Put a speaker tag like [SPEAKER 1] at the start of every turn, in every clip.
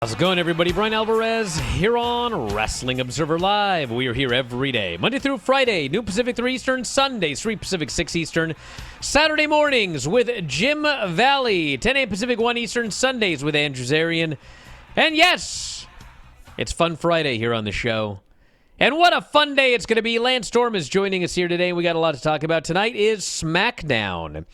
[SPEAKER 1] How's it going, everybody? Bryan Alvarez here on Wrestling Observer Live. We are here every day, Monday through Friday, noon Pacific, 3 Eastern, Sundays, 3 Pacific, 6 Eastern, Saturday mornings with Jim Valley, 10 a.m. Pacific, 1 Eastern, Sundays with Andrew Zarian. And yes, it's Fun Friday here on the show. And what a fun day it's going to be. Lance Storm is joining us here today. We got a lot to talk about. Tonight is SmackDown.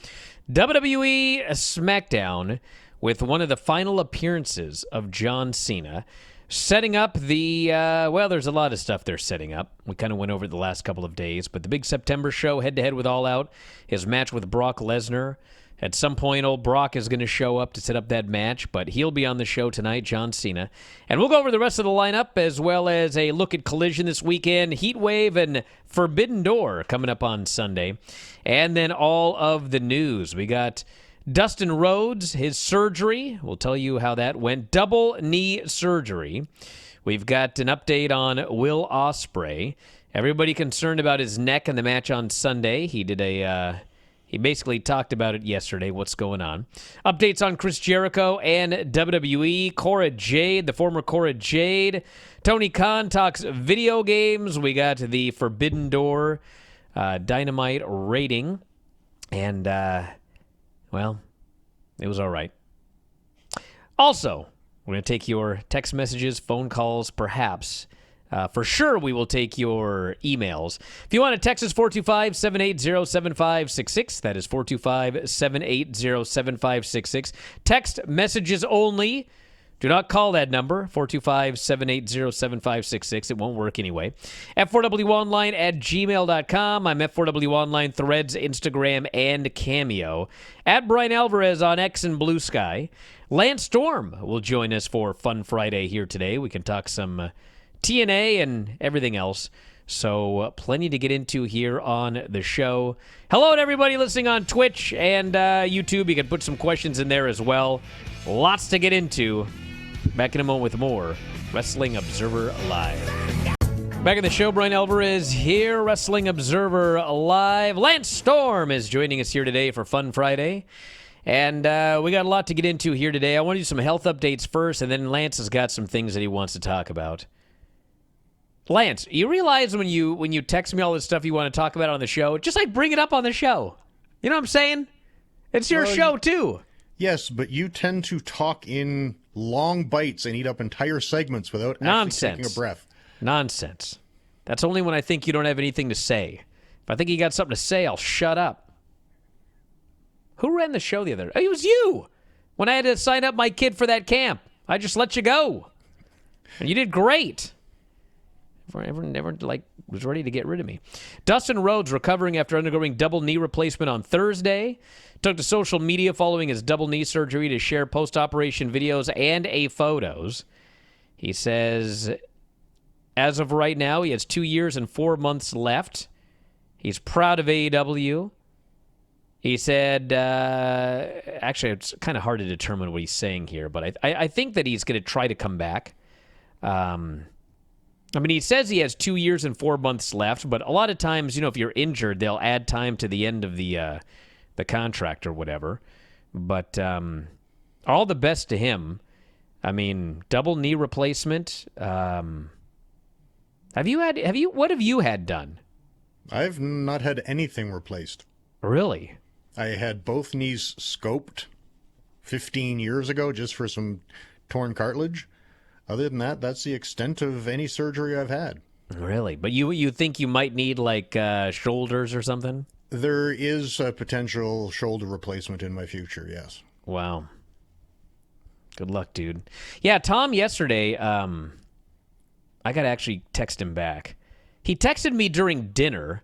[SPEAKER 1] WWE SmackDown, with one of the final appearances of John Cena, setting up the, there's a lot of stuff they're setting up. We kind of went over it the last couple of days, but the big September show, head-to-head with All Out, his match with Brock Lesnar. At some point, old Brock is going to show up to set up that match, but he'll be on the show tonight, John Cena. And we'll go over the rest of the lineup, as well as a look at Collision this weekend, Heatwave and Forbidden Door coming up on Sunday. And then all of the news. We got Dustin Rhodes, his surgery. We'll tell you how that went. Double knee surgery. We've got an update on Will Ospreay. Everybody concerned about his neck in the match on Sunday. He basically talked about it yesterday, what's going on. Updates on Chris Jericho and WWE. Cora Jade, the former Cora Jade. Tony Khan talks video games. We got the Forbidden Door Dynamite rating. And, it was all right. Also, we're going to take your text messages, phone calls, perhaps. For sure, we will take your emails. If you want to text us, 425-780-7566. That is 425-780-7566. Text messages only. Do not call that number, 425-780-7566. It won't work anyway. F4WOnline at gmail.com. I'm F4W Online, Threads, Instagram, and Cameo. At Bryan Alvarez on X and Blue Sky. Lance Storm will join us for Fun Friday here today. We can talk some TNA and everything else. So plenty to get into here on the show. Hello to everybody listening on Twitch and YouTube. You can put some questions in there as well. Lots to get into. Back in a moment with more Wrestling Observer Live. Back in the show, Bryan Alvarez here, Wrestling Observer Live. Lance Storm is joining us here today for Fun Friday. And we got a lot to get into here today. I want to do some health updates first, and then Lance has got some things that he wants to talk about. Lance, you realize when you text me all this stuff you want to talk about on the show, just like bring it up on the show. You know what I'm saying? It's your show, too.
[SPEAKER 2] Yes, but you tend to talk in long bites and eat up entire segments without actually taking a breath.
[SPEAKER 1] Nonsense. That's only when I think you don't have anything to say. If I think you got something to say, I'll shut up. Who ran the show the other day? It was you. When I had to sign up my kid for that camp, I just let you go. And you did great. Everyone was ready to get rid of me. Dustin Rhodes recovering after undergoing double knee replacement on Thursday. Took to social media following his double knee surgery to share post-operation videos and photos. He says, as of right now, he has 2 years and 4 months left. He's proud of AEW. He said, actually, it's kind of hard to determine what he's saying here, but I think that he's going to try to come back. He says he has 2 years and 4 months left, but a lot of times, if you're injured, they'll add time to the end of the contract or whatever. But all the best to him. Double knee replacement. What have you had done?
[SPEAKER 2] I've not had anything replaced.
[SPEAKER 1] Really?
[SPEAKER 2] I had both knees scoped 15 years ago just for some torn cartilage. Other than that, that's the extent of any surgery I've had.
[SPEAKER 1] Really? But you think you might need, shoulders or something?
[SPEAKER 2] There is a potential shoulder replacement in my future, yes.
[SPEAKER 1] Wow. Good luck, dude. Yeah, Tom yesterday, I got to actually text him back. He texted me during dinner,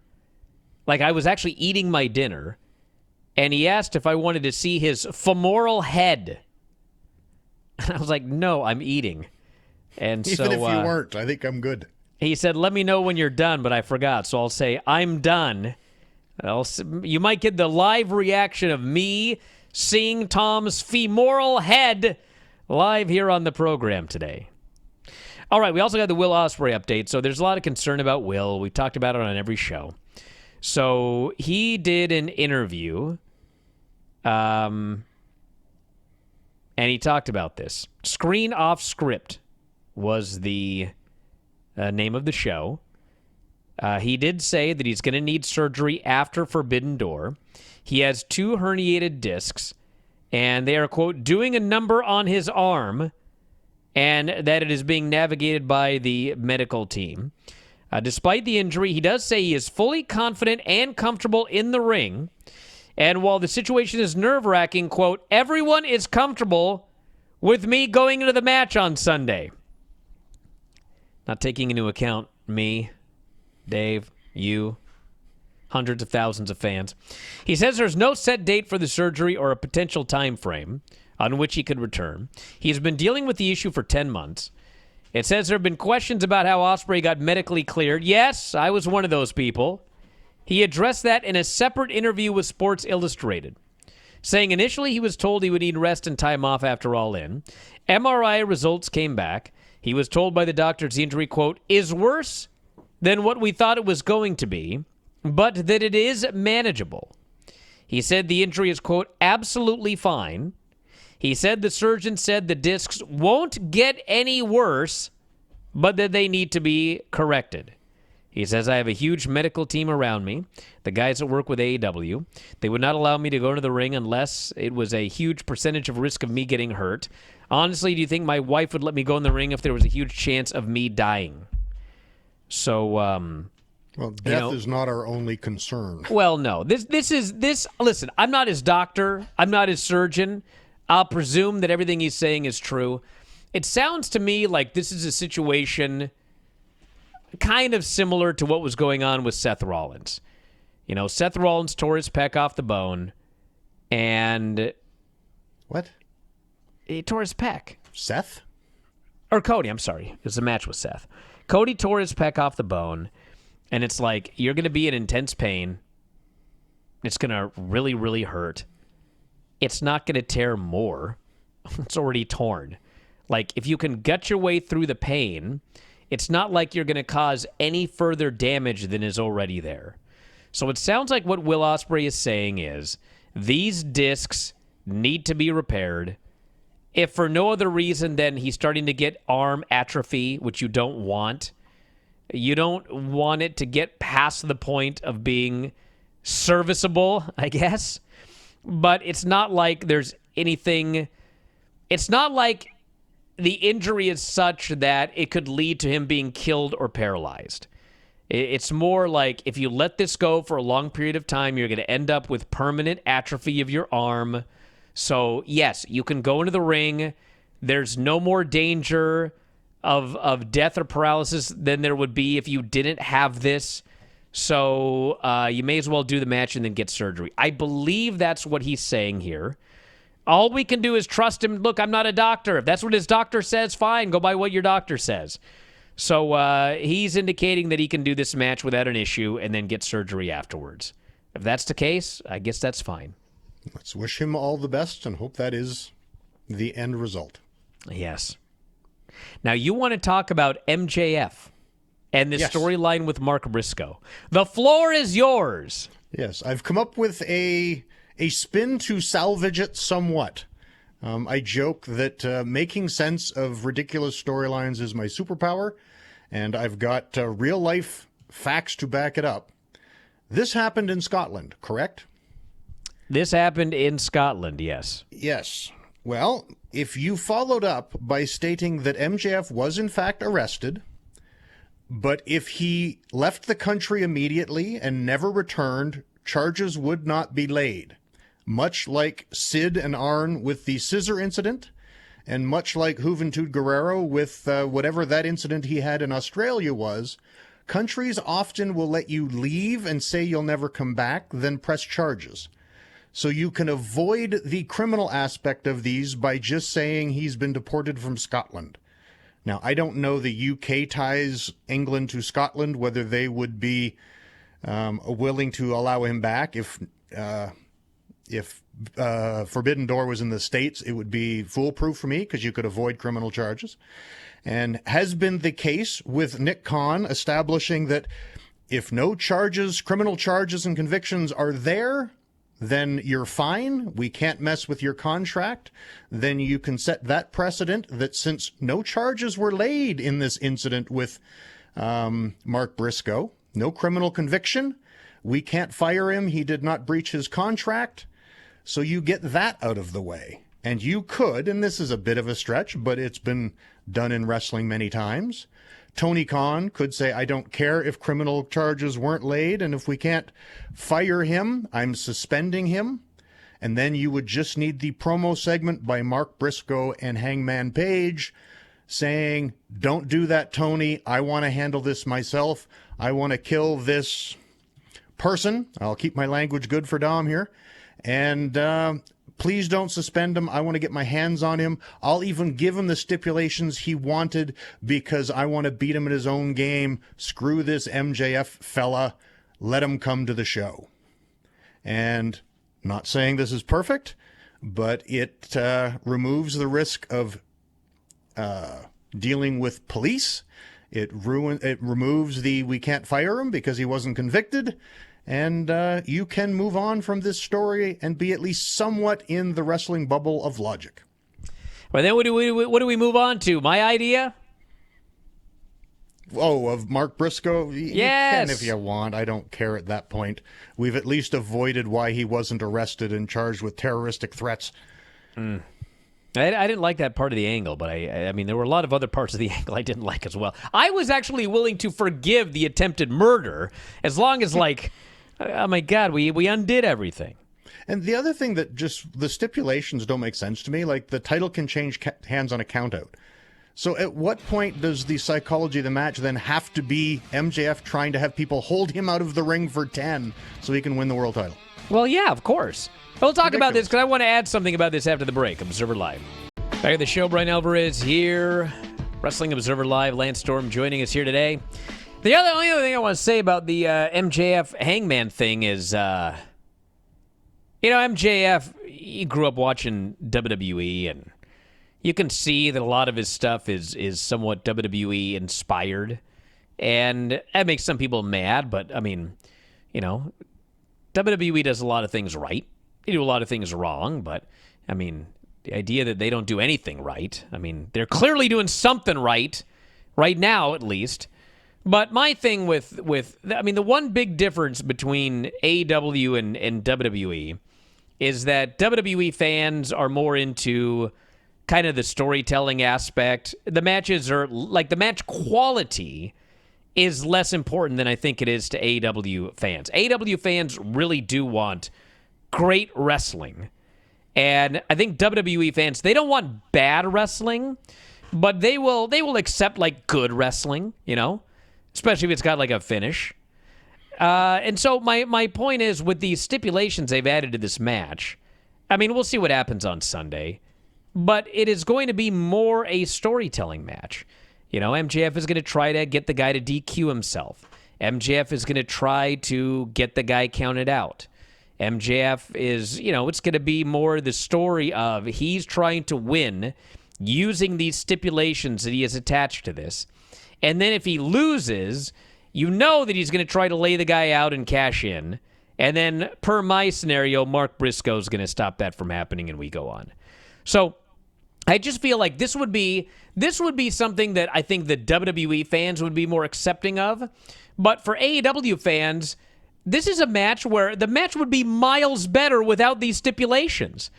[SPEAKER 1] like I was actually eating my dinner, and he asked if I wanted to see his femoral head. And I was like, no, I'm eating. And
[SPEAKER 2] Even if you weren't, I think I'm good.
[SPEAKER 1] He said, let me know when you're done, but I forgot. So I'll say, I'm done. You might get the live reaction of me seeing Tom's femoral head live here on the program today. All right, we also got the Will Ospreay update. So there's a lot of concern about Will. We talked about it on every show. So he did an interview and he talked about this. Screen Off Script was the name of the show. He did say that he's going to need surgery after Forbidden Door. He has 2 herniated discs, and they are, quote, doing a number on his arm, and that it is being navigated by the medical team. Despite the injury, he does say he is fully confident and comfortable in the ring. And while the situation is nerve-wracking, quote, everyone is comfortable with me going into the match on Sunday. Not taking into account me, Dave, you, hundreds of thousands of fans. He says there's no set date for the surgery or a potential time frame on which he could return. He's been dealing with the issue for 10 months. It says there have been questions about how Ospreay got medically cleared. Yes, I was one of those people. He addressed that in a separate interview with Sports Illustrated, saying initially he was told he would need rest and time off after All In. MRI results came back. He was told by the doctors the injury, quote, is worse than what we thought it was going to be, but that it is manageable. He said the injury is, quote, absolutely fine. He said the surgeon said the discs won't get any worse, but that they need to be corrected. He says, I have a huge medical team around me, the guys that work with AEW. They would not allow me to go into the ring unless it was a huge percentage of risk of me getting hurt. Honestly, do you think my wife would let me go in the ring if there was a huge chance of me dying? So,
[SPEAKER 2] well, death is not our only concern.
[SPEAKER 1] Well, no. Listen, I'm not his doctor. I'm not his surgeon. I'll presume that everything he's saying is true. It sounds to me like this is a situation kind of similar to what was going on with Seth Rollins. You know, Seth Rollins tore his pec off the bone, and...
[SPEAKER 2] What?
[SPEAKER 1] He tore his pec.
[SPEAKER 2] Seth?
[SPEAKER 1] Or Cody, I'm sorry. It was a match with Seth. Cody tore his pec off the bone, and it's like, you're going to be in intense pain. It's going to really, really hurt. It's not going to tear more. It's already torn. Like, if you can gut your way through the pain, it's not like you're going to cause any further damage than is already there. So it sounds like what Will Ospreay is saying is these discs need to be repaired. If for no other reason than he's starting to get arm atrophy, which you don't want. You don't want it to get past the point of being serviceable, I guess. But it's not like there's anything... It's not like the injury is such that it could lead to him being killed or paralyzed. It's more like if you let this go for a long period of time, you're going to end up with permanent atrophy of your arm. So, yes, you can go into the ring. There's no more danger of death or paralysis than there would be if you didn't have this. So you may as well do the match and then get surgery. I believe that's what he's saying here. All we can do is trust him. Look, I'm not a doctor. If that's what his doctor says, fine. Go by what your doctor says. So he's indicating that he can do this match without an issue and then get surgery afterwards. If that's the case, I guess that's fine.
[SPEAKER 2] Let's wish him all the best and hope that is the end result.
[SPEAKER 1] Yes. Now, you want to talk about MJF and this storyline with Mark Briscoe. The floor is yours.
[SPEAKER 2] Yes, I've come up with a spin to salvage it somewhat. I joke that making sense of ridiculous storylines is my superpower, and I've got real-life facts to back it up. This happened in Scotland, correct?
[SPEAKER 1] This happened in Scotland, yes.
[SPEAKER 2] Yes. Well, if you followed up by stating that MJF was in fact arrested, but if he left the country immediately and never returned, charges would not be laid. Much like Sid and Arn with the scissor incident, and much like Juventud Guerrero with whatever that incident he had in Australia was, countries often will let you leave and say you'll never come back, then press charges. So you can avoid the criminal aspect of these by just saying he's been deported from Scotland. Now, I don't know the UK ties England to Scotland, whether they would be willing to allow him back. If Forbidden Door was in the States, it would be foolproof for me because you could avoid criminal charges. And has been the case with Nick Khan, establishing that if no charges, criminal charges and convictions are there, then you're fine. We can't mess with your contract. Then you can set that precedent that since no charges were laid in this incident with Mark Briscoe, no criminal conviction, we can't fire him. He did not breach his contract. So you get that out of the way. And you could, and this is a bit of a stretch, but it's been done in wrestling many times. Tony Khan could say, I don't care if criminal charges weren't laid, and if we can't fire him, I'm suspending him. And then you would just need the promo segment by Mark Briscoe and Hangman Page saying, don't do that, Tony. I want to handle this myself. I want to kill this person. I'll keep my language good for Dom here. And please don't suspend him. I want to get my hands on him. I'll even give him the stipulations he wanted because I want to beat him at his own game. Screw this MJF fella. Let him come to the show. And not saying this is perfect, but it removes the risk of dealing with police. It removes the we can't fire him because he wasn't convicted. And you can move on from this story and be at least somewhat in the wrestling bubble of logic.
[SPEAKER 1] Well, then what do we move on to? My idea?
[SPEAKER 2] Oh, of Mark Briscoe?
[SPEAKER 1] Yes.
[SPEAKER 2] You can if you want. I don't care at that point. We've at least avoided why he wasn't arrested and charged with terroristic threats.
[SPEAKER 1] I didn't like that part of the angle, but I mean, there were a lot of other parts of the angle I didn't like as well. I was actually willing to forgive the attempted murder as long as, like, oh my God, we undid everything.
[SPEAKER 2] And the other thing that just the stipulations don't make sense to me, like the title can change hands on a countout. So at what point does the psychology of the match then have to be MJF trying to have people hold him out of the ring for 10 so he can win the world title?
[SPEAKER 1] Well, yeah, of course. We'll talk about this because I want to add something about this after the break. Observer Live. Back at the show, Bryan Alvarez here. Wrestling Observer Live. Lance Storm joining us here today. The only other thing I want to say about the MJF Hangman thing is, MJF, he grew up watching WWE, and you can see that a lot of his stuff is somewhat WWE inspired, and that makes some people mad, but, I mean, WWE does a lot of things right. They do a lot of things wrong, but, I mean, the idea that they don't do anything right, I mean, they're clearly doing something right now at least. But my thing with the one big difference between AEW and WWE is that WWE fans are more into kind of the storytelling aspect. The matches are, like, the match quality is less important than I think it is to AEW fans. AEW fans really do want great wrestling. And I think WWE fans, they don't want bad wrestling, but they will accept, like, good wrestling, especially if it's got, like, a finish. And so my point is, with these stipulations they've added to this match, I mean, we'll see what happens on Sunday, but it is going to be more a storytelling match. MJF is going to try to get the guy to DQ himself. MJF is going to try to get the guy counted out. MJF is, it's going to be more the story of he's trying to win using these stipulations that he has attached to this. And then if he loses, that he's going to try to lay the guy out and cash in. And then, per my scenario, Mark Briscoe is going to stop that from happening, and we go on. So I just feel like this would be something that I think the WWE fans would be more accepting of. But for AEW fans, this is a match where the match would be miles better without these stipulations.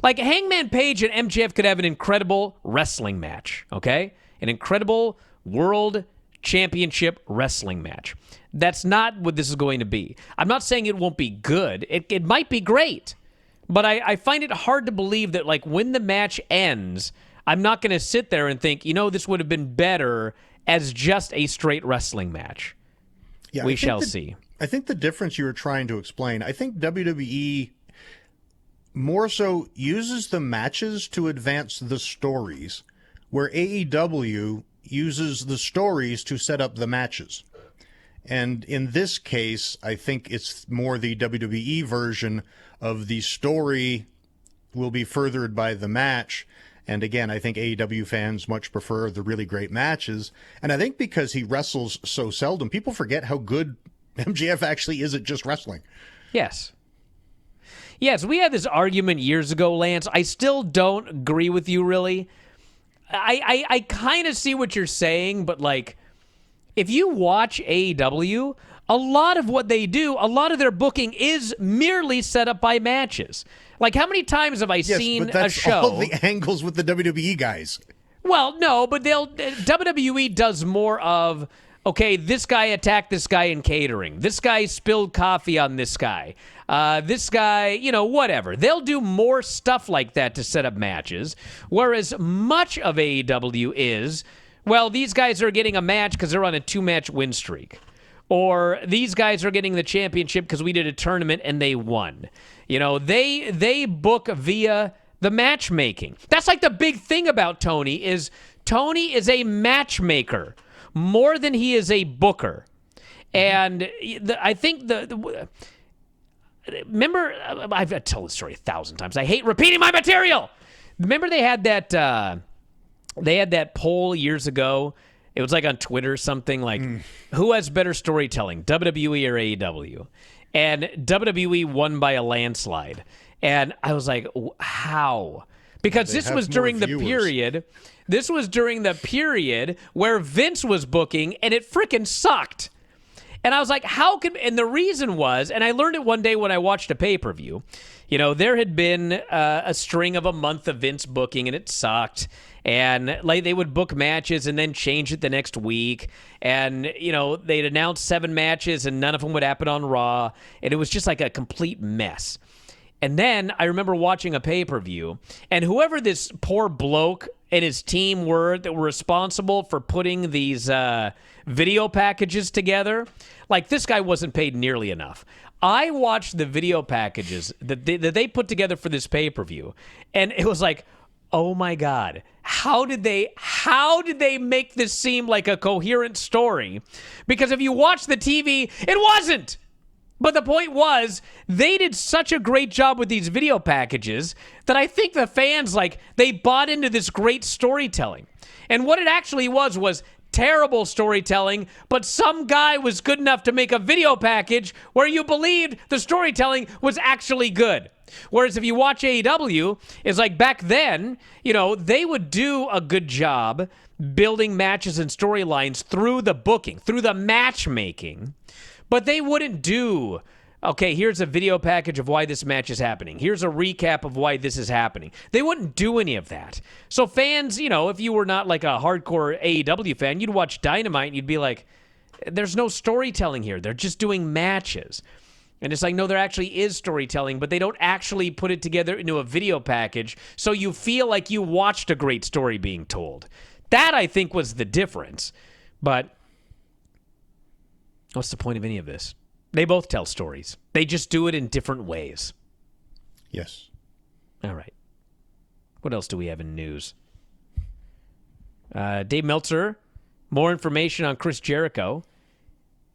[SPEAKER 1] Like, Hangman Page and MJF could have an incredible wrestling match, okay? An incredible World Championship wrestling match. That's not what this is going to be. I'm not saying it won't be good. It might be great. But I find it hard to believe that, like, when the match ends, I'm not going to sit there and think, this would have been better as just a straight wrestling match. Yeah, we shall see.
[SPEAKER 2] I think the difference you were trying to explain, I think WWE more so uses the matches to advance the stories, where AEW uses the stories to set up the matches. And in this case, I think it's more the WWE version of the story will be furthered by the match. And again, I think AEW fans much prefer the really great matches. And I think because he wrestles so seldom, people forget how good MJF actually is at just wrestling.
[SPEAKER 1] Yes. Yes, we had this argument years ago, Lance. I still don't agree with you, really. I kind of see what you're saying, but, like, if you watch AEW, a lot of what they do, a lot of their booking is merely set up by matches. Like, how many times have I seen
[SPEAKER 2] but that's
[SPEAKER 1] a show?
[SPEAKER 2] all the angles with the WWE guys.
[SPEAKER 1] Well, no, but WWE does more of, okay, this guy attacked this guy in catering. This guy spilled coffee on this guy. This guy, whatever. They'll do more stuff like that to set up matches, whereas much of AEW is, well, these guys are getting a match because they're on a 2-match win streak. Or these guys are getting the championship because we did a tournament and they won. They book via the matchmaking. That's like the big thing about Tony is a matchmaker more than he is a booker. And I think remember, I've told this story 1,000 times. I hate repeating my material. Remember they had that poll years ago. It was like on Twitter, something like, who has better storytelling, WWE or AEW? And WWE won by a landslide. And I was like, how? Because this was during the period. This was during the period where Vince was booking, and it freaking sucked. And I was like, how can... And the reason was, and I learned it one day when I watched a pay-per-view, there had been a string of a month of Vince booking, and it sucked. And like they would book matches and then change it the next week. And, they'd announce 7 matches, and none of them would happen on Raw. And it was just like a complete mess. And then I remember watching a pay-per-view, and whoever this poor bloke and his team were that were responsible for putting these video packages together, like this guy wasn't paid nearly enough. I watched the video packages that they put together for this pay-per-view, and it was like, oh my God, how did they make this seem like a coherent story? Because if you watch the TV, it wasn't. But the point was, they did such a great job with these video packages that I think the fans, they bought into this great storytelling. And what it actually was terrible storytelling, but some guy was good enough to make a video package where you believed the storytelling was actually good. Whereas if you watch AEW, it's like back then, they would do a good job building matches and storylines through the booking, through the matchmaking. But they wouldn't do, okay, here's a video package of why this match is happening. Here's a recap of why this is happening. They wouldn't do any of that. So fans, if you were not like a hardcore AEW fan, you'd watch Dynamite and you'd be like, there's no storytelling here. They're just doing matches. And it's like, no, there actually is storytelling, but they don't actually put it together into a video package so you feel like you watched a great story being told. That, I think, was the difference. But what's the point of any of this? They both tell stories. They just do it in different ways.
[SPEAKER 2] Yes.
[SPEAKER 1] All right. What else do we have in news? Dave Meltzer, more information on Chris Jericho.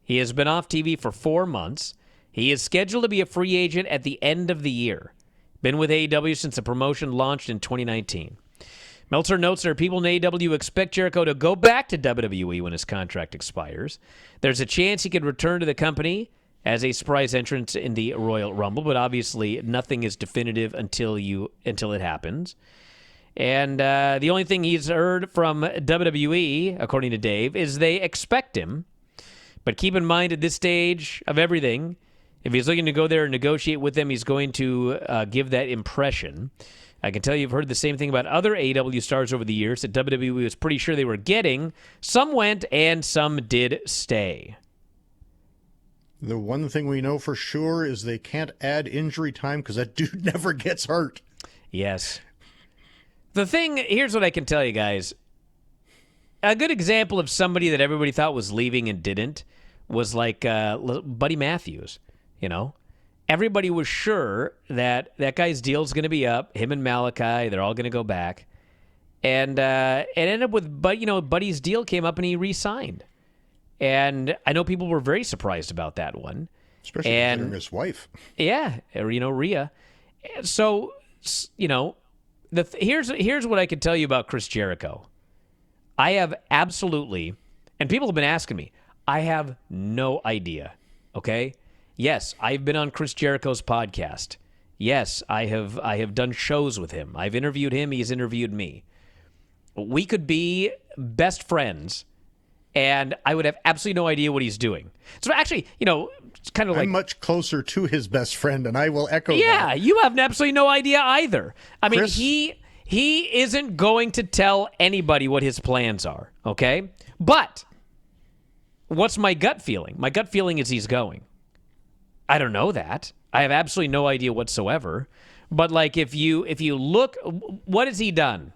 [SPEAKER 1] He has been off TV for 4 months. He is scheduled to be a free agent at the end of the year. Been with AEW since the promotion launched in 2019. Meltzer notes there are people in AEW expect Jericho to go back to WWE when his contract expires. There's a chance he could return to the company as a surprise entrance in the Royal Rumble, but obviously nothing is definitive until it happens. And the only thing he's heard from WWE, according to Dave, is they expect him. But keep in mind at this stage of everything, if he's looking to go there and negotiate with them, he's going to give that impression. I can tell you've heard the same thing about other AEW stars over the years that WWE was pretty sure they were getting. Some went and some did stay.
[SPEAKER 2] The one thing we know for sure is they can't add injury time because that dude never gets hurt.
[SPEAKER 1] Yes. Here's what I can tell you guys. A good example of somebody that everybody thought was leaving and didn't was like Buddy Matthews, Everybody was sure that guy's deal's going to be up. Him and Malachi, they're all going to go back. And it ended up with, Buddy's deal came up and he re-signed. And I know people were very surprised about that one.
[SPEAKER 2] Especially considering his wife.
[SPEAKER 1] Yeah, Rhea. So, here's what I can tell you about Chris Jericho. I have absolutely, and people have been asking me, I have no idea, okay? Yes, I've been on Chris Jericho's podcast. Yes, I have done shows with him. I've interviewed him. He's interviewed me. We could be best friends, and I would have absolutely no idea what he's doing. So actually, it's kind of like...
[SPEAKER 2] I'm much closer to his best friend, and I will echo that.
[SPEAKER 1] Yeah, you have absolutely no idea either. I mean,
[SPEAKER 2] Chris?
[SPEAKER 1] he isn't going to tell anybody what his plans are, okay? But what's my gut feeling? My gut feeling is he's going. I don't know that. I have absolutely no idea whatsoever. But like if you look, what has he done?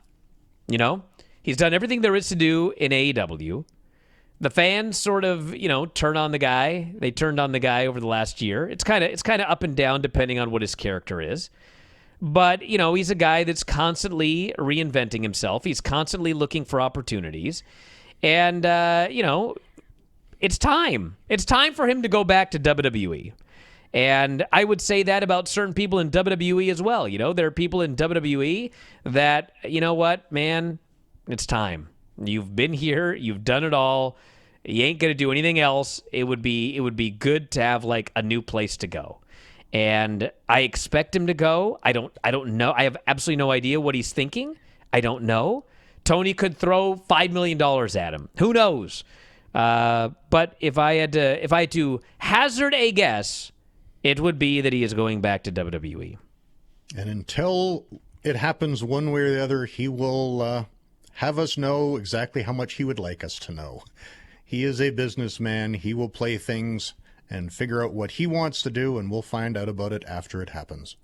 [SPEAKER 1] He's done everything there is to do in AEW. The fans sort of, turn on the guy. They turned on the guy over the last year. It's kind of up and down depending on what his character is. But, he's a guy that's constantly reinventing himself. He's constantly looking for opportunities. And, it's time. It's time for him to go back to WWE. And I would say that about certain people in WWE as well. There are people in WWE that, you know what, man, it's time. You've been here. You've done it all. You ain't going to do anything else. It would be good to have like a new place to go. And I expect him to go. I don't know. I have absolutely no idea what he's thinking. I don't know. Tony could throw $5 million at him. Who knows? But if I had to hazard a guess, it would be that he is going back to WWE.
[SPEAKER 2] And until it happens one way or the other, he will have us know exactly how much he would like us to know. He is a businessman. He will play things and figure out what he wants to do, and we'll find out about it after it happens.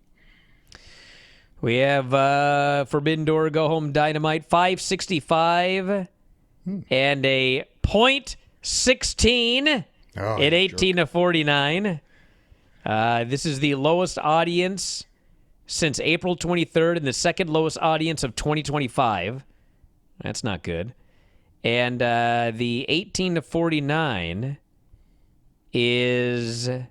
[SPEAKER 1] We have Forbidden Door Go Home Dynamite 565 and a .16 at 18-49. This is the lowest audience since April 23rd and the second lowest audience of 2025. That's not good. And the 18-49 is the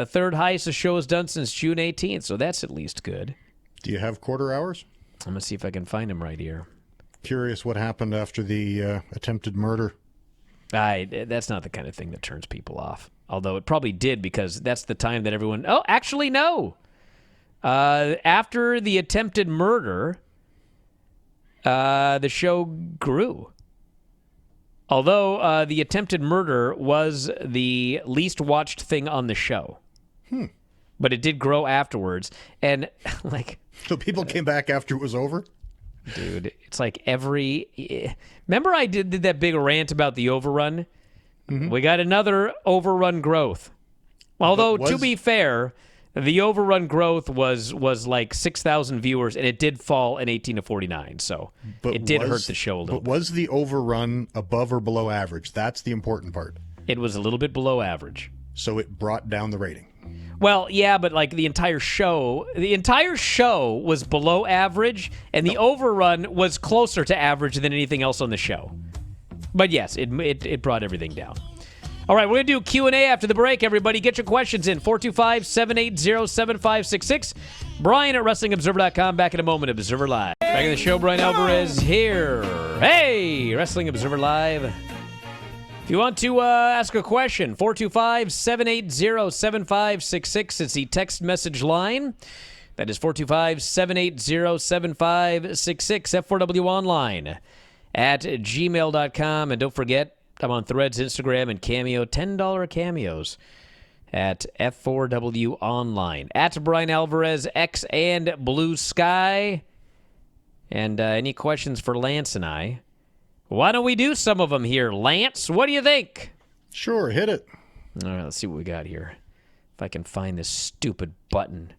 [SPEAKER 1] third highest the show has done since June 18th, so that's at least good.
[SPEAKER 2] Do you have quarter hours?
[SPEAKER 1] I'm going to see if I can find him right here.
[SPEAKER 2] Curious what happened after the attempted murder.
[SPEAKER 1] That's not the kind of thing that turns people off. Although it probably did, because that's the time that everyone... Oh, actually, no. After the attempted murder, the show grew. Although the attempted murder was the least watched thing on the show. But it did grow afterwards. And, like...
[SPEAKER 2] So people came back after it was over?
[SPEAKER 1] Dude, it's like every... Remember I did that big rant about the overrun? Mm-hmm. We got another overrun growth. Although, to be fair, the overrun growth was like 6,000 viewers, and it did fall in 18-49, so it did hurt the show a little bit.
[SPEAKER 2] But was the overrun above or below average? That's the important part.
[SPEAKER 1] It was a little bit below average.
[SPEAKER 2] So it brought down the rating.
[SPEAKER 1] Well, yeah, but like the entire show was below average, and the overrun was closer to average than anything else on the show. But yes, it brought everything down. All right, we're going to do Q&A after the break. Everybody, get your questions in. 425-780-7566. Bryan at WrestlingObserver.com. Back in a moment. Observer Live. Back in the show, Bryan Alvarez here. Hey, Wrestling Observer Live. If you want to ask a question, 425-780-7566. It's the text message line. That is 425-780-7566. F4W Online at gmail.com. And don't forget, I'm on Threads, Instagram, and Cameo. $10 cameos at F4W Online. At Bryan Alvarez, X and Blue Sky. And any questions for Lance and I? Why don't we do some of them here, Lance? What do you think?
[SPEAKER 2] Sure, hit it.
[SPEAKER 1] All right, let's see what we got here. If I can find this stupid button.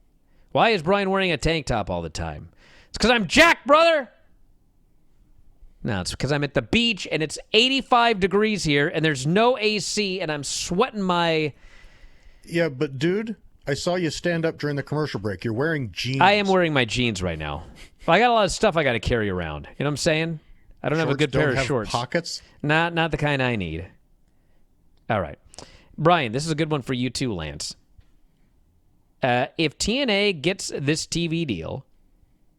[SPEAKER 1] Why is Bryan wearing a tank top all the time? It's because I'm jacked, brother! No, it's because I'm at the beach, and it's 85 degrees here, and there's no AC, and I'm sweating my...
[SPEAKER 2] Yeah, but dude, I saw you stand up during the commercial break. You're wearing jeans.
[SPEAKER 1] I am wearing my jeans right now. I got a lot of stuff I got to carry around. You know what I'm saying? I don't have a good pair of shorts.
[SPEAKER 2] Pockets?
[SPEAKER 1] Not the kind I need. All right. Bryan, this is a good one for you too, Lance. If TNA gets this TV deal,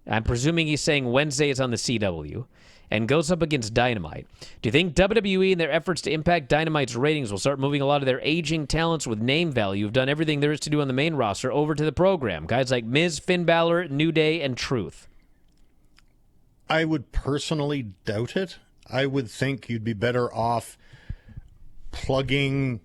[SPEAKER 1] I'm presuming he's saying Wednesday is on the CW, and goes up against Dynamite. Do you think WWE, in their efforts to impact Dynamite's ratings, will start moving a lot of their aging talents with name value who've done everything there is to do on the main roster over to the program? Guys like Miz, Finn Balor, New Day, and Truth.
[SPEAKER 2] I would personally doubt it. I would think you'd be better off plugging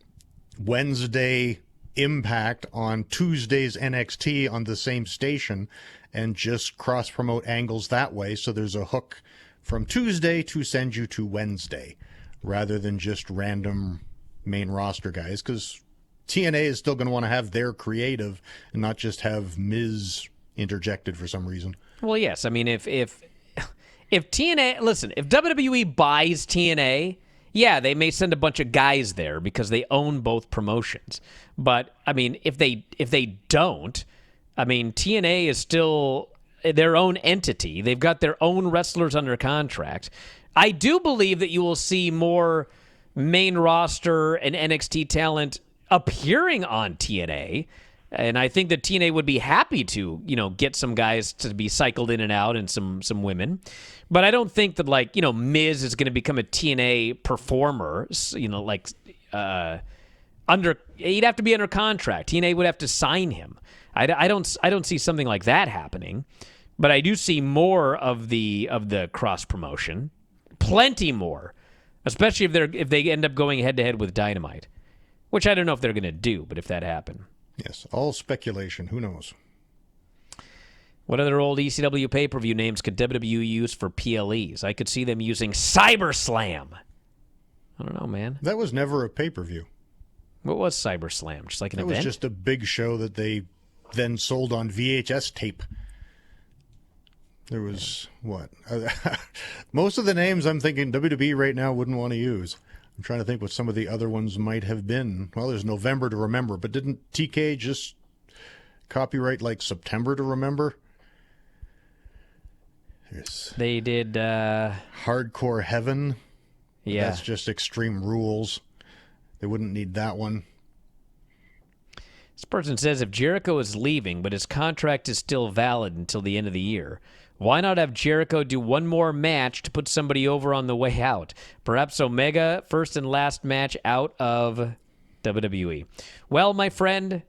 [SPEAKER 2] Wednesday Impact on Tuesday's NXT on the same station and just cross-promote angles that way, so there's a hook from Tuesday to send you to Wednesday rather than just random main roster guys, because TNA is still going to want to have their creative and not just have Miz interjected for some reason.
[SPEAKER 1] Well, yes. I mean, if TNA, listen, if WWE buys TNA, yeah, they may send a bunch of guys there because they own both promotions. But I mean, if they don't, I mean, TNA is still their own entity. They've got their own wrestlers under contract. I do believe that you will see more main roster and NXT talent appearing on TNA. And I think that TNA would be happy to, get some guys to be cycled in and out and some women. But I don't think that, Miz is going to become a TNA performer, he'd have to be under contract. TNA would have to sign him. I don't see something like that happening. But I do see more of the cross promotion. Plenty more. Especially if they end up going head to head with Dynamite. Which I don't know if they're going to do, but if that happened.
[SPEAKER 2] Yes, all speculation. Who knows?
[SPEAKER 1] What other old ECW pay-per-view names could WWE use for PLEs? I could see them using CyberSlam. I don't know, man.
[SPEAKER 2] That was never a pay-per-view.
[SPEAKER 1] What was CyberSlam? Just like an event?
[SPEAKER 2] It was just a big show that they then sold on VHS tape. There was, what? Most of the names I'm thinking WWE right now wouldn't want to use. I'm trying to think what some of the other ones might have been. Well, there's November to Remember, but didn't TK just copyright September to Remember?
[SPEAKER 1] They did
[SPEAKER 2] Hardcore Heaven.
[SPEAKER 1] Yeah.
[SPEAKER 2] That's just Extreme Rules. They wouldn't need that one.
[SPEAKER 1] This person says if Jericho is leaving, but his contract is still valid until the end of the year, why not have Jericho do one more match to put somebody over on the way out? Perhaps Omega, first and last match out of WWE. Well, my friend,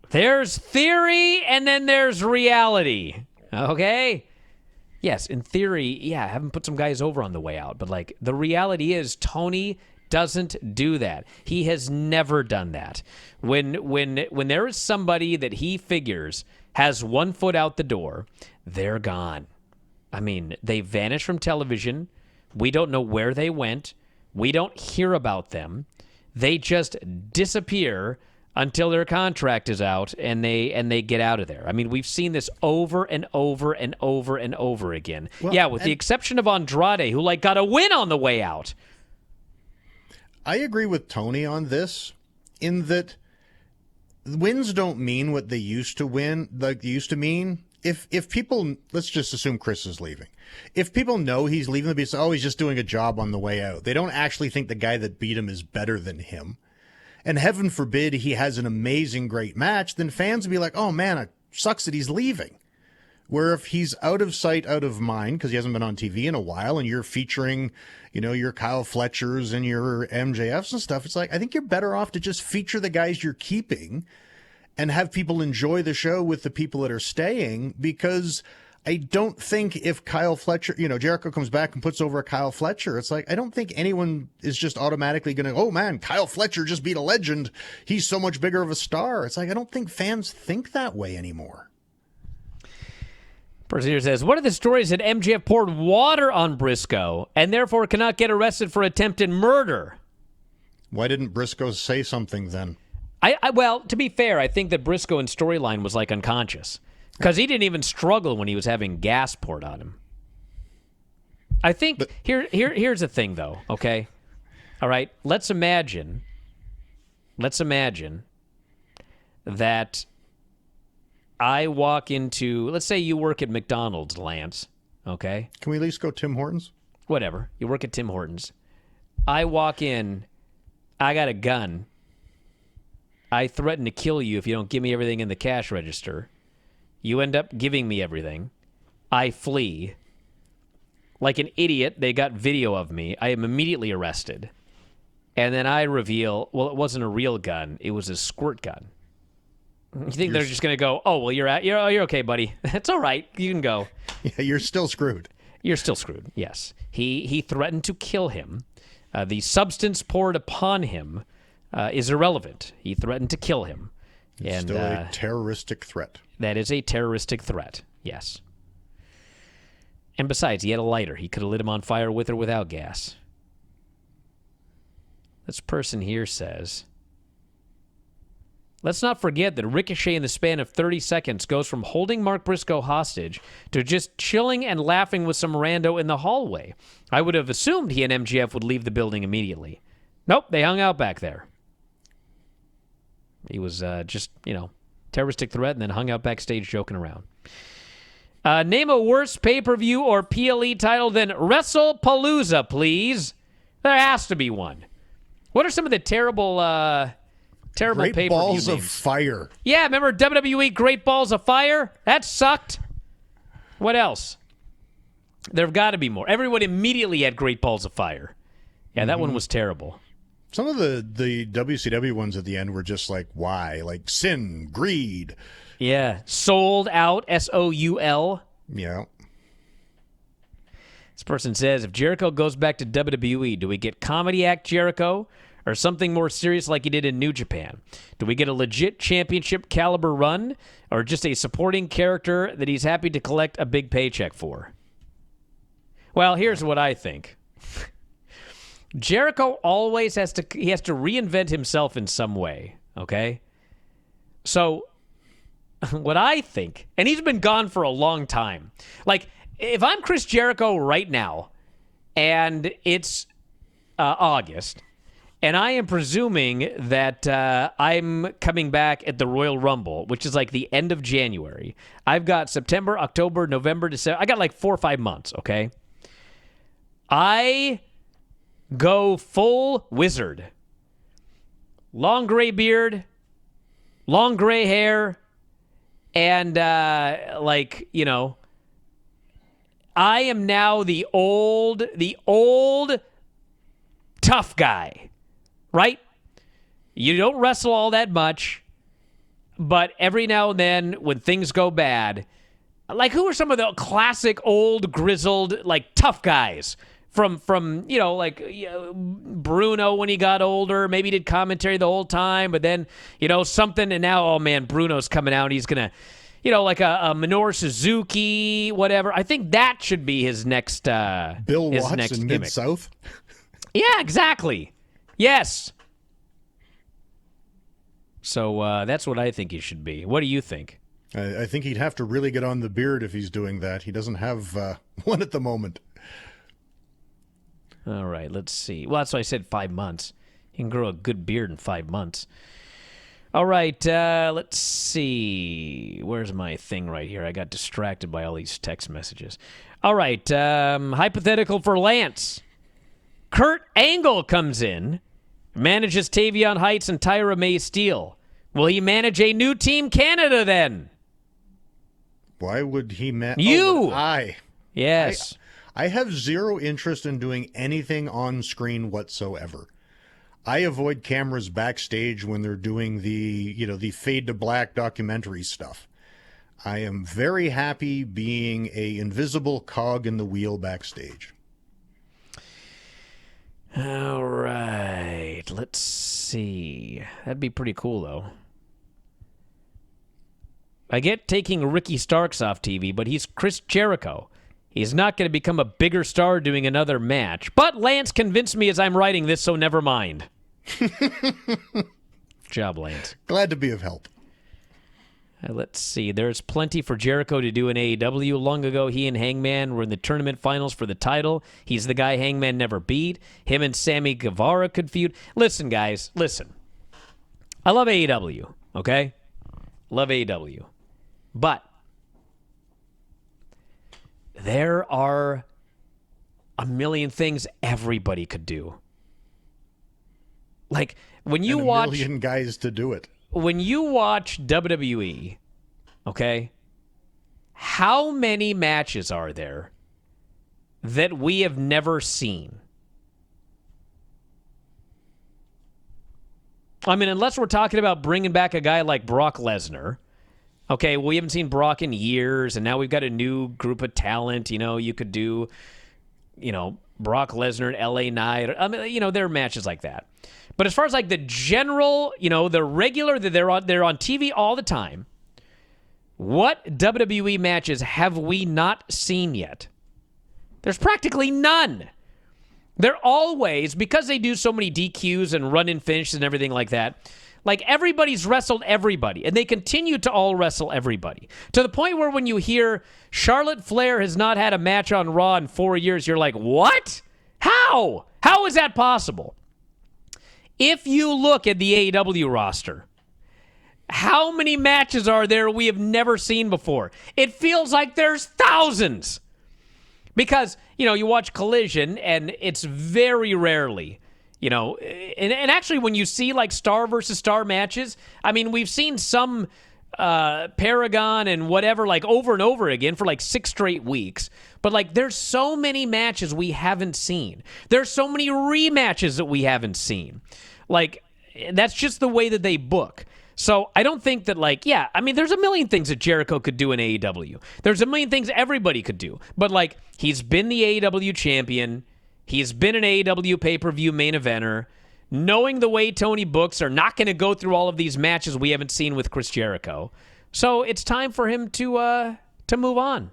[SPEAKER 1] there's theory and then there's reality. Okay? Yes, in theory, yeah, have him put some guys over on the way out. But, the reality is Tony doesn't do that. He has never done that. When there is somebody that he figures has one foot out the door, they're gone. I mean, they vanish from television. We don't know where they went. We don't hear about them. They just disappear until their contract is out and they get out of there. I mean, we've seen this over and over and over and over again. Well, with the exception of Andrade, who got a win on the way out.
[SPEAKER 2] I agree with Tony on this, in that wins don't mean what they used to mean. If people, let's just assume Chris is leaving. If people know he's leaving, they'll be saying, he's just doing a job on the way out. They don't actually think the guy that beat him is better than him. And heaven forbid he has an amazing, great match, then fans will be like, oh man, it sucks that he's leaving. Where if he's out of sight, out of mind, because he hasn't been on TV in a while, and you're featuring, your Kyle Fletchers and your MJFs and stuff, it's I think you're better off to just feature the guys you're keeping and have people enjoy the show with the people that are staying, because I don't think if Kyle Fletcher, Jericho comes back and puts over a Kyle Fletcher, it's I don't think anyone is just automatically going to, oh man, Kyle Fletcher just beat a legend. He's so much bigger of a star. It's I don't think fans think that way anymore.
[SPEAKER 1] Person here says, what are the stories that MJF poured water on Briscoe and therefore cannot get arrested for attempted murder?
[SPEAKER 2] Why didn't Briscoe say something then?
[SPEAKER 1] Well, to be fair, I think that Briscoe in storyline was unconscious because he didn't even struggle when he was having gas poured on him. I think here's the thing, though. Okay, all right. Let's imagine that I walk into, let's say you work at McDonald's, Lance, okay?
[SPEAKER 2] Can we at least go Tim Hortons?
[SPEAKER 1] Whatever. You work at Tim Hortons. I walk in, I got a gun. I threaten to kill you if you don't give me everything in the cash register. You end up giving me everything. I flee. like an idiot, they got video of me. I am immediately arrested. And then I reveal, well, it wasn't a real gun. It was a squirt gun. You think they're just going to go, oh, well, you're okay, buddy. It's all right. You can go.
[SPEAKER 2] Yeah, you're still screwed.
[SPEAKER 1] You're still screwed, yes. He threatened to kill him. The substance poured upon him is irrelevant. He threatened to kill him.
[SPEAKER 2] It's still a terroristic threat.
[SPEAKER 1] That is a terroristic threat, yes. And besides, he had a lighter. He could have lit him on fire with or without gas. This person here says, let's not forget that Ricochet in the span of 30 seconds goes from holding Mark Briscoe hostage to just chilling and laughing with some rando in the hallway. I would have assumed he and MJF would leave the building immediately. Nope, they hung out back there. He was just, terroristic threat and then hung out backstage joking around. Name a worse pay-per-view or PLE title than WrestlePalooza, please. There has to be one. What are some of the terrible
[SPEAKER 2] Great
[SPEAKER 1] pay-per-view
[SPEAKER 2] Balls
[SPEAKER 1] names?
[SPEAKER 2] of Fire.
[SPEAKER 1] Yeah, remember WWE Great Balls of Fire? That sucked. What else? There have got to be more. Everyone immediately had Great Balls of Fire. Yeah, that one was terrible.
[SPEAKER 2] Some of the WCW ones at the end were just like, why? Like sin, greed.
[SPEAKER 1] Yeah. Sold Out, SOUL.
[SPEAKER 2] Yeah.
[SPEAKER 1] This person says, if Jericho goes back to WWE, do we get comedy act Jericho or something more serious like he did in New Japan? Do we get a legit championship caliber run or just a supporting character that he's happy to collect a big paycheck for? Well, here's what I think. Jericho always has to reinvent himself in some way, okay? So what I think, and he's been gone for a long time. Like, if I'm Chris Jericho right now, and it's August, and I am presuming that I'm coming back at the Royal Rumble, which is like the end of January. I've got September, October, November, December. I got like 4 or 5 months, okay? I go full wizard. Long gray beard, long gray hair, and I am now the old tough guy, right? You don't wrestle all that much, but every now and then when things go bad, like who are some of the classic old grizzled like tough guys from Bruno when he got older, maybe did commentary the whole time, but then something, and now oh man, Bruno's coming out, he's gonna like a Minoru Suzuki, whatever. I think that should be his next
[SPEAKER 2] Bill
[SPEAKER 1] his
[SPEAKER 2] Watts
[SPEAKER 1] next
[SPEAKER 2] in
[SPEAKER 1] gimmick.
[SPEAKER 2] Mid-South.
[SPEAKER 1] Yeah, exactly. Yes. So that's what I think he should be. What do you think?
[SPEAKER 2] I think he'd have to really get on the beard if he's doing that. He doesn't have one at the moment.
[SPEAKER 1] All right, let's see. Well, that's why I said 5 months. He can grow a good beard in 5 months. All right, let's see. Where's my thing right here? I got distracted by all these text messages. All right, hypothetical for Lance. Kurt Angle comes in, manages Tavion Heights and Tyra May Steele. Will he manage a new Team Canada then?
[SPEAKER 2] Why would he manage?
[SPEAKER 1] You!
[SPEAKER 2] Yes. I have zero interest in doing anything on screen whatsoever. I avoid cameras backstage when they're doing the fade to black documentary stuff. I am very happy being a invisible cog in the wheel backstage.
[SPEAKER 1] All right, let's see. That'd be pretty cool, though. I get taking Ricky Starks off TV, but he's Chris Jericho. He's not going to become a bigger star doing another match. But Lance convinced me as I'm writing this, so never mind. Job, Lance.
[SPEAKER 2] Glad to be of help.
[SPEAKER 1] Let's see. There's plenty for Jericho to do in AEW. Long ago, he and Hangman were in the tournament finals for the title. He's the guy Hangman never beat. Him and Sammy Guevara could feud. Listen, guys, listen. I love AEW, okay? Love AEW. But there are a million things everybody could do. Like, when you watch...
[SPEAKER 2] a million guys to do it.
[SPEAKER 1] When you watch WWE, okay, how many matches are there that we have never seen. I mean, unless we're talking about bringing back a guy like Brock Lesnar. Okay, we haven't seen Brock in years, and now we've got a new group of talent. You could do, Brock Lesnar and LA Knight. I mean, there are matches like that. But as far as like the general, the regular, that they're on TV all the time, what WWE matches have we not seen yet? There's practically none. They're always, because they do so many DQs and run-in finishes and everything like that, like everybody's wrestled everybody, and they continue to all wrestle everybody. To the point where when you hear Charlotte Flair has not had a match on Raw in 4 years, you're like, what? How? How is that possible? If you look at the AEW roster, how many matches are there we have never seen before? It feels like there's thousands. Because, you watch Collision, and it's very rarely, and actually when you see like star versus star matches, I mean, we've seen some Paragon and whatever like over and over again for like 6 straight weeks. But like there's so many matches we haven't seen. There's so many rematches that we haven't seen. Like that's just the way that they book. So I don't think that there's a million things that Jericho could do in AEW. There's a million things everybody could do. But like he's been the AEW champion. He's been an AEW pay-per-view main eventer. Knowing the way Tony books are not going to go through all of these matches we haven't seen with Chris Jericho. So it's time for him to move on.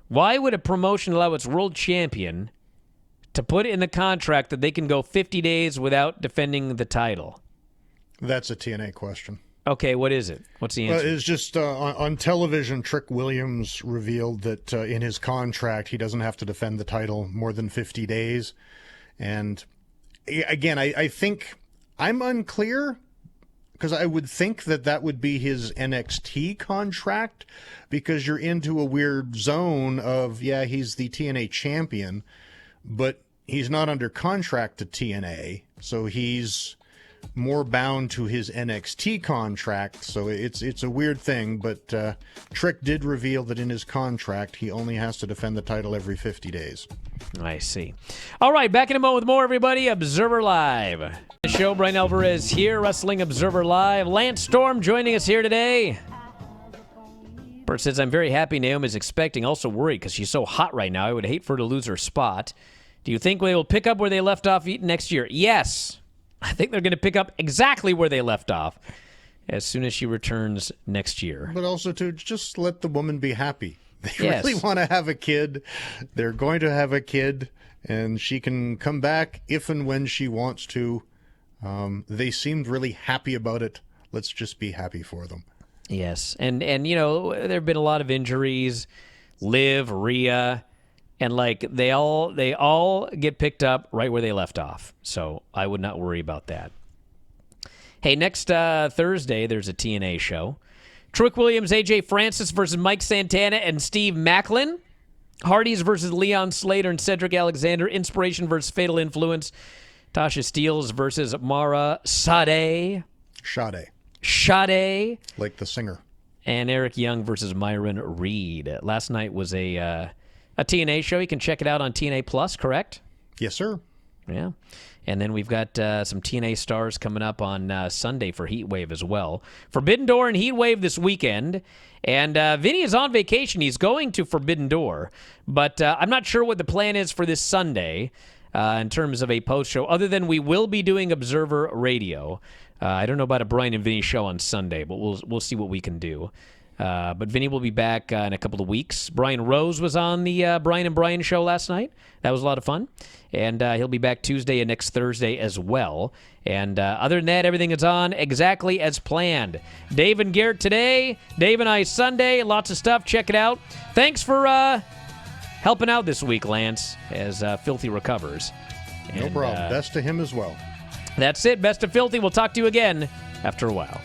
[SPEAKER 1] Why would a promotion allow its world champion to put in the contract that they can go 50 days without defending the title?
[SPEAKER 2] That's a TNA question.
[SPEAKER 1] Okay, what is it? What's the answer?
[SPEAKER 2] It's just on television, Trick Williams revealed that in his contract, he doesn't have to defend the title more than 50 days. And again, I think I'm unclear because I would think that would be his NXT contract because you're into a weird zone of, he's the TNA champion, but he's not under contract to TNA. So he's more bound to his NXT contract, so it's a weird thing, but Trick did reveal that in his contract, he only has to defend the title every 50 days.
[SPEAKER 1] I see. All right, back in a moment with more, everybody. Observer Live. The show, Bryan Alvarez here, Wrestling Observer Live. Lance Storm joining us here today. Bert says, I'm very happy Naomi's expecting, also worried because she's so hot right now. I would hate for her to lose her spot. Do you think they will pick up where they left off next year? Yes. I think they're going to pick up exactly where they left off as soon as she returns next year.
[SPEAKER 2] But also to just let the woman be happy. They really want to have a kid. They're going to have a kid, and she can come back if and when she wants to. They seemed really happy about it. Let's just be happy for them.
[SPEAKER 1] Yes, and there have been a lot of injuries. Liv, Rhea. And they all get picked up right where they left off. So I would not worry about that. Hey, next Thursday, there's a TNA show. Trick Williams, AJ Francis versus Mike Santana and Steve Macklin. Hardys versus Leon Slater and Cedric Alexander. Inspiration versus Fatal Influence. Tasha Steelz versus Mara Sade. Sade.
[SPEAKER 2] Like the singer.
[SPEAKER 1] And Eric Young versus Myron Reed. Last night was a TNA show. You can check it out on TNA Plus, correct?
[SPEAKER 2] Yes, sir.
[SPEAKER 1] Yeah. And then we've got some TNA stars coming up on Sunday for Heatwave as well. Forbidden Door and Heatwave this weekend. And Vinny is on vacation. He's going to Forbidden Door. But I'm not sure what the plan is for this Sunday in terms of a post-show, other than we will be doing Observer Radio. I don't know about a Bryan and Vinny show on Sunday, but we'll see what we can do. But Vinny will be back in a couple of weeks. Brian Rose was on the Bryan and Bryan show last night. That was a lot of fun. And he'll be back Tuesday and next Thursday as well. And other than that, everything is on exactly as planned. Dave and Garrett today. Dave and I Sunday. Lots of stuff. Check it out. Thanks for helping out this week, Lance, as Filthy recovers.
[SPEAKER 2] No problem. Best to him as well.
[SPEAKER 1] That's it. Best of Filthy. We'll talk to you again after a while.